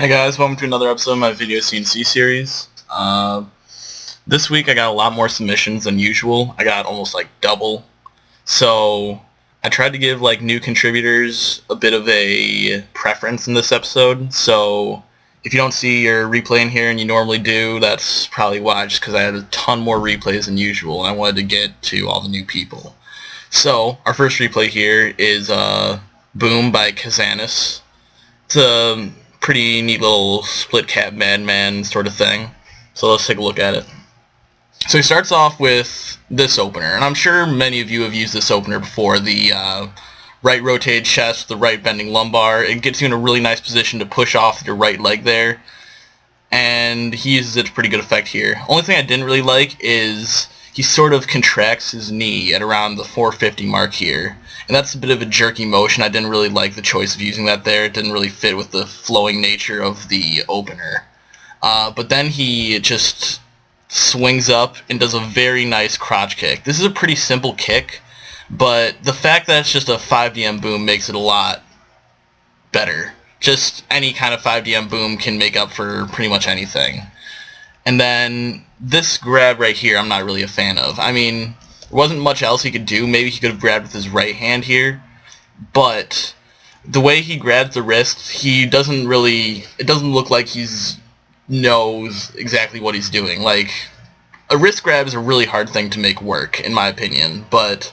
Hey guys, welcome to another episode of my video CnC series. This week I got a lot more submissions than usual. I got almost like double. So I tried to give like new contributors a bit of a preference in this episode. So if you don't see your replay in here and you normally do, that's probably why, just because I had a ton more replays than usual and I wanted to get to all the new people. So our first replay here is Boom by CnC. It's a pretty neat little split cap madman sort of thing. So let's take a look at it. So he starts off with this opener, and I'm sure many of you have used this opener before, the right rotated chest, the right bending lumbar. It gets you in a really nice position to push off your right leg there, and he uses it to pretty good effect here. Only thing I didn't really like is he sort of contracts his knee at around the 450 mark here. And that's a bit of a jerky motion. I didn't really like the choice of using that there. It didn't really fit with the flowing nature of the opener. But then he just swings up and does a very nice crotch kick. This is a pretty simple kick, but the fact that it's just a 5DM boom makes it a lot better. Just any kind of 5DM boom can make up for pretty much anything. And then this grab right here I'm not really a fan of. I mean, there wasn't much else he could do. Maybe he could have grabbed with his right hand here, but the way he grabs the wrist, it doesn't look like he's knows exactly what he's doing. Like, a wrist grab is a really hard thing to make work, in my opinion, but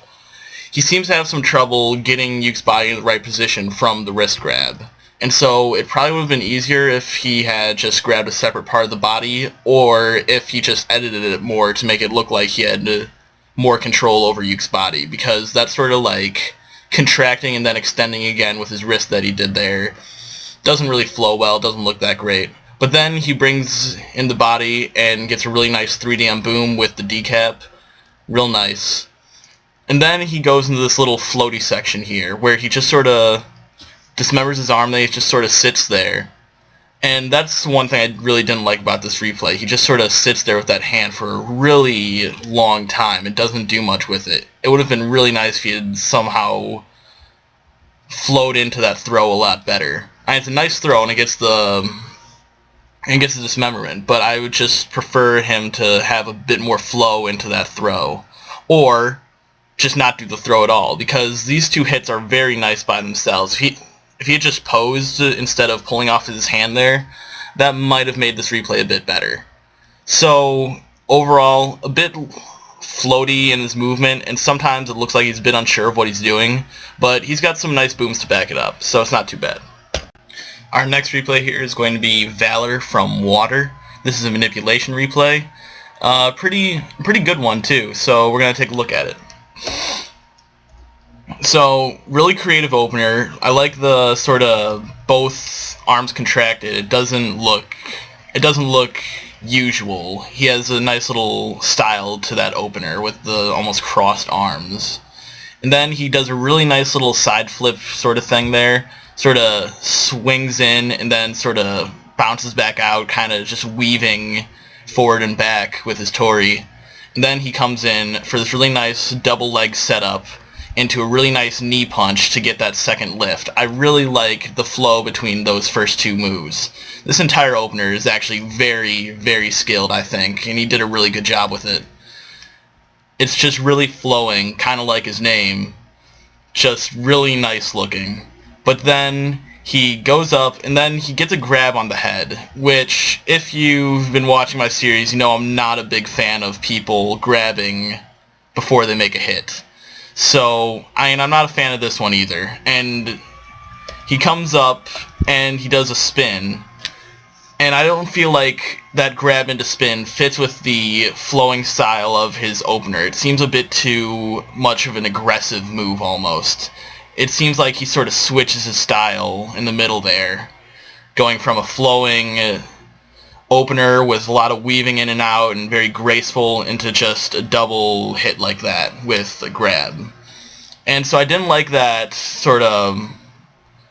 he seems to have some trouble getting Yuke's body in the right position from the wrist grab. And so it probably would have been easier if he had just grabbed a separate part of the body, or if he just edited it more to make it look like he had more control over Yuke's body, because that sort of like contracting and then extending again with his wrist that he did there doesn't really flow well, doesn't look that great. But then he brings in the body and gets a really nice 3DM boom with the decap, real nice. And then he goes into this little floaty section here where he just sort of dismembers his arm, then he just sort of sits there. And that's one thing I really didn't like about this replay. He just sort of sits there with that hand for a really long time. It doesn't do much with it. It would have been really nice if he had somehow flowed into that throw a lot better. And it's a nice throw, and it gets the dismemberment, but I would just prefer him to have a bit more flow into that throw. Or just not do the throw at all, because these two hits are very nice by themselves. If he had just posed instead of pulling off his hand there, that might have made this replay a bit better. So overall, a bit floaty in his movement, and sometimes it looks like he's a bit unsure of what he's doing, but he's got some nice booms to back it up, so it's not too bad. Our next replay here is going to be Valor from Water. This is a manipulation replay. Pretty good one too, so we're going to take a look at it. So, really creative opener. I like the sort of both arms contracted. It doesn't look usual. He has a nice little style to that opener with the almost crossed arms. And then he does a really nice little side flip sort of thing there. Sort of swings in and then sort of bounces back out, kind of just weaving forward and back with his tori. And then he comes in for this really nice double leg setup into a really nice knee punch to get that second lift. I really like the flow between those first two moves. This entire opener is actually very, very skilled, I think, and he did a really good job with it. It's just really flowing, kind of like his name, just really nice looking. But then he goes up, and then he gets a grab on the head, which, if you've been watching my series, you know I'm not a big fan of people grabbing before they make a hit. So, I'm not a fan of this one either. And he comes up, and he does a spin, and I don't feel like that grab into spin fits with the flowing style of his opener. It seems a bit too much of an aggressive move, almost. It seems like he sort of switches his style in the middle there, going from a flowing opener with a lot of weaving in and out and very graceful into just a double hit like that with a grab. And so I didn't like that sort of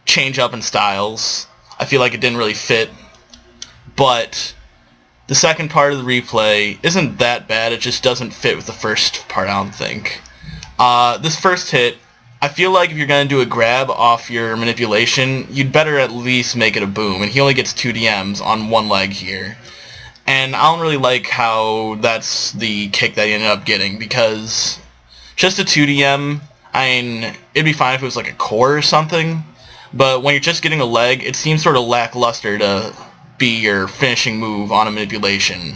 change up in styles. I feel like it didn't really fit. But the second part of the replay isn't that bad. It just doesn't fit with the first part, I don't think. This first hit I feel like if you're going to do a grab off your manipulation, you'd better at least make it a boom, and he only gets 2 DMs on one leg here. And I don't really like how that's the kick that he ended up getting, because just a 2 DM, I mean, it'd be fine if it was like a core or something, but when you're just getting a leg, it seems sort of lackluster to be your finishing move on a manipulation.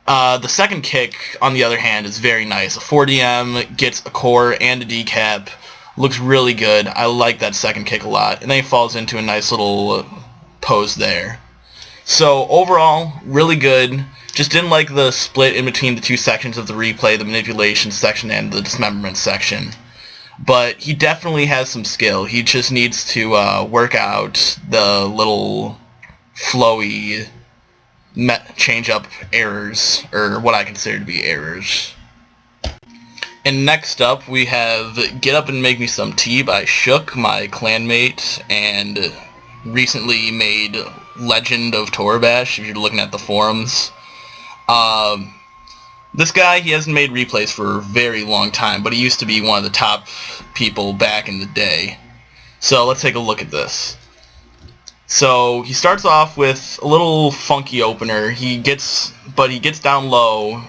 The second kick, on the other hand, is very nice. A 4DM, gets a core and a decap, looks really good. I like that second kick a lot, and then he falls into a nice little pose there. So overall, really good. Just didn't like the split in between the two sections of the replay, the manipulation section and the dismemberment section. But he definitely has some skill. He just needs to work out the little flowy change-up errors, or what I consider to be errors. And next up, we have Get Up and Make Me Some Tea by Shook, my clanmate, and recently made Legend of Torabash, if you're looking at the forums. This guy, he hasn't made replays for a very long time, but he used to be one of the top people back in the day. So let's take a look at this. So he starts off with a little funky opener. He gets down low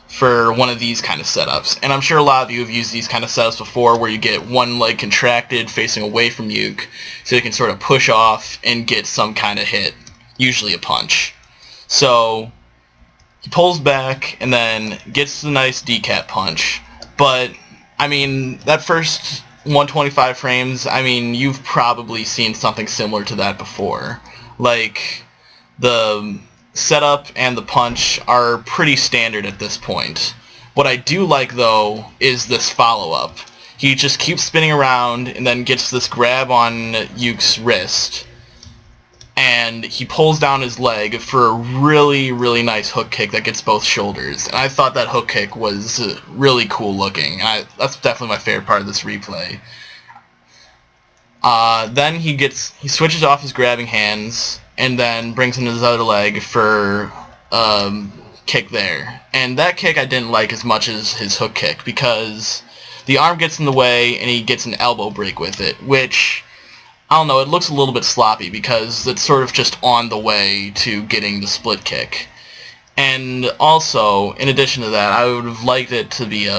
for one of these kind of setups. And I'm sure a lot of you have used these kind of setups before, where you get one leg contracted facing away from you, so you can sort of push off and get some kind of hit, usually a punch. So he pulls back and then gets the nice decap punch. But, I mean, that first 125 frames, I mean, you've probably seen something similar to that before. Like, the setup and the punch are pretty standard at this point. What I do like, though, is this follow-up. He just keeps spinning around and then gets this grab on Yuke's wrist, and he pulls down his leg for a really, really nice hook kick that gets both shoulders. And I thought that hook kick was really cool looking. That's definitely my favorite part of this replay. Then he switches off his grabbing hands and then brings in his other leg for kick there. And that kick I didn't like as much as his hook kick, because the arm gets in the way and he gets an elbow break with it, which, I don't know, it looks a little bit sloppy because it's sort of just on the way to getting the split kick. And also, in addition to that, I would have liked it to be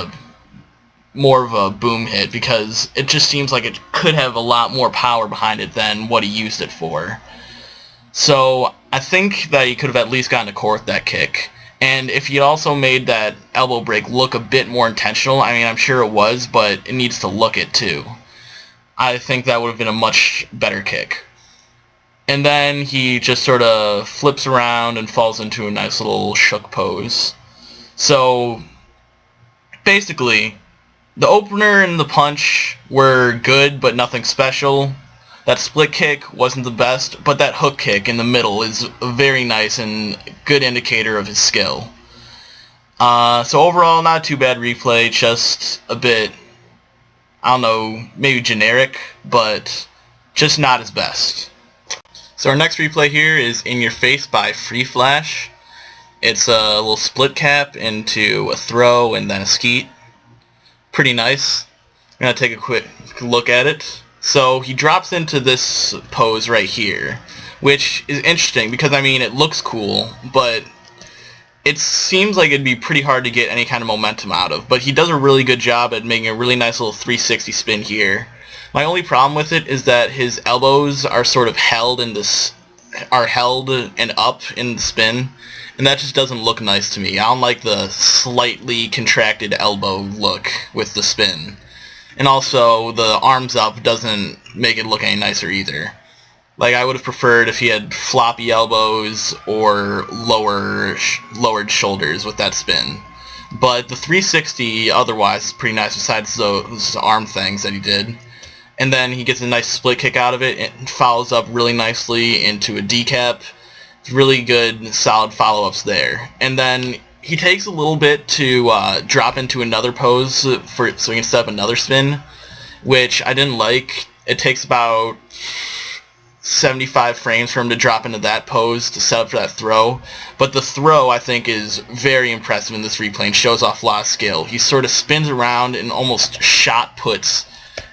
more of a boom hit, because it just seems like it could have a lot more power behind it than what he used it for. So I think that he could have at least gotten a core with that kick. And if he also made that elbow break look a bit more intentional, I mean, I'm sure it was, but it needs to look it too. I think that would have been a much better kick. And then he just sort of flips around and falls into a nice little shook pose. So basically, the opener and the punch were good, but nothing special. That split kick wasn't the best, but that hook kick in the middle is a very nice and good indicator of his skill. So overall, not too bad replay, just a bit, I don't know, maybe generic, but just not his best. So our next replay here is In Your Face by Free Flash. It's a little split cap into a throw and then a skeet. Pretty nice. I'm going to take a quick look at it. So he drops into this pose right here, which is interesting because, I mean, it looks cool, but it seems like it'd be pretty hard to get any kind of momentum out of. But he does a really good job at making a really nice little 360 spin here. My only problem with it is that his elbows are sort of held and up in the spin, and that just doesn't look nice to me. I don't like the slightly contracted elbow look with the spin. And also, the arms up doesn't make it look any nicer either. Like, I would have preferred if he had floppy elbows or lowered shoulders with that spin. But the 360 otherwise is pretty nice, besides those arm things that he did. And then he gets a nice split kick out of it and follows up really nicely into a decap. Really good, solid follow-ups there. And then he takes a little bit to drop into another pose so he can set up another spin, which I didn't like. It takes about 75 frames for him to drop into that pose to set up for that throw. But the throw, I think, is very impressive in this replay and shows off a lot of skill. He sort of spins around and almost shot puts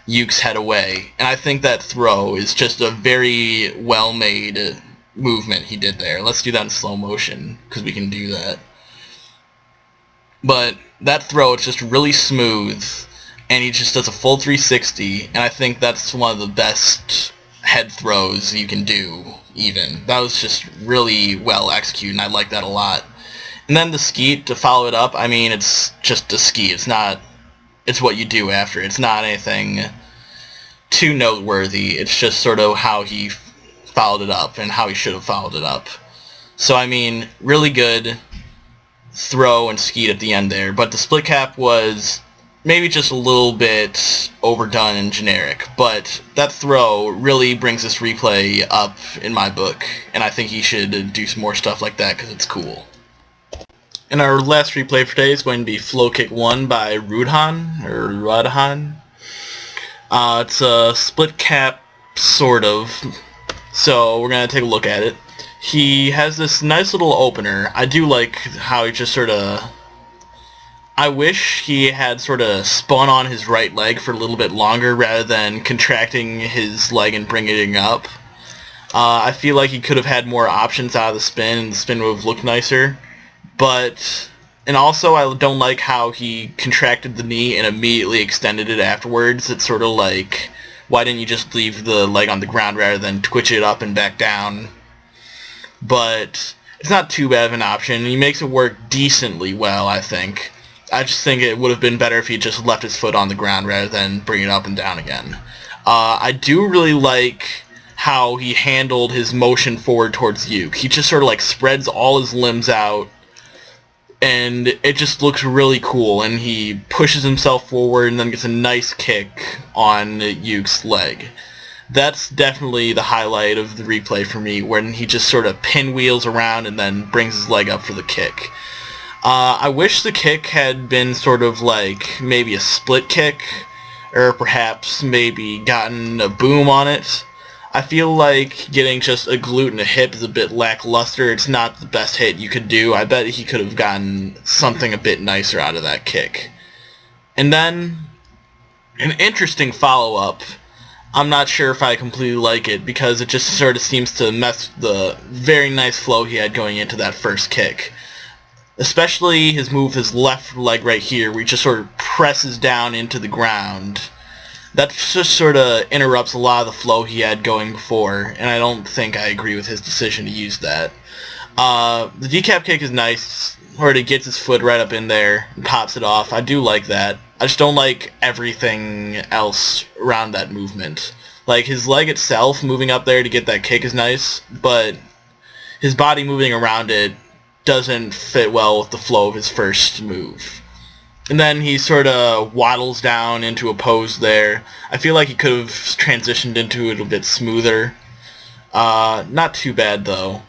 Yuke's head away. And I think that throw is just a very well-made movement he did there. Let's do that in slow motion, because we can do that. But that throw, it's just really smooth, and he just does a full 360, and I think that's one of the best head throws you can do, even. That was just really well executed, and I like that a lot. And then the skeet, to follow it up, I mean, it's just a skeet. It's what you do after. It's not anything too noteworthy. It's just sort of how he followed it up, and how he should have followed it up. So, I mean, really good throw and skeet at the end there, but the split cap was maybe just a little bit overdone and generic, but that throw really brings this replay up in my book, and I think he should do some more stuff like that because it's cool. And our last replay for today is going to be Flow Kick 1 by Rudhan. It's a split cap, sort of, so we're going to take a look at it. He has this nice little opener. I do like how he just sort of... I wish he had sort of spun on his right leg for a little bit longer rather than contracting his leg and bringing it up. I feel like he could have had more options out of the spin, and the spin would have looked nicer. But... And also, I don't like how he contracted the knee and immediately extended it afterwards. It's sort of like, why didn't you just leave the leg on the ground rather than twitch it up and back down? But it's not too bad of an option. He makes it work decently well, I think. I just think it would have been better if he just left his foot on the ground rather than bring it up and down again. I do really like how he handled his motion forward towards Yuke. He just sort of like spreads all his limbs out, and it just looks really cool, and he pushes himself forward and then gets a nice kick on Yuke's leg. That's definitely the highlight of the replay for me, when he just sort of pinwheels around and then brings his leg up for the kick. I wish the kick had been sort of like maybe a split kick, or perhaps maybe gotten a boom on it. I feel like getting just a glute and a hip is a bit lackluster. It's not the best hit you could do. I bet he could have gotten something a bit nicer out of that kick. And then, an interesting follow-up. I'm not sure if I completely like it, because it just sort of seems to mess with the very nice flow he had going into that first kick. Especially his move, his left leg right here, where he just sort of presses down into the ground. That just sort of interrupts a lot of the flow he had going before, and I don't think I agree with his decision to use that. The decap kick is nice, where it gets his foot right up in there and pops it off. I do like that. I just don't like everything else around that movement. Like, his leg itself moving up there to get that kick is nice, but his body moving around it doesn't fit well with the flow of his first move. And then he sort of waddles down into a pose there. I feel like he could have transitioned into it a bit smoother. Not too bad, though.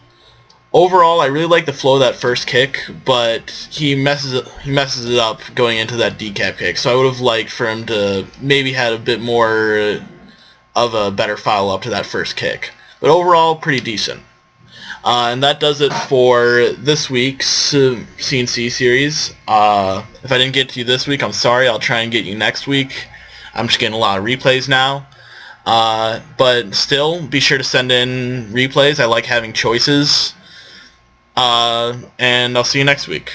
Overall, I really like the flow of that first kick, but he messes it up going into that decap kick. So I would have liked for him to maybe had a bit more of a better follow-up to that first kick. But overall, pretty decent. And that does it for this week's CnC series. If I didn't get to you this week, I'm sorry. I'll try and get you next week. I'm just getting a lot of replays now. But still, be sure to send in replays. I like having choices. And I'll see you next week.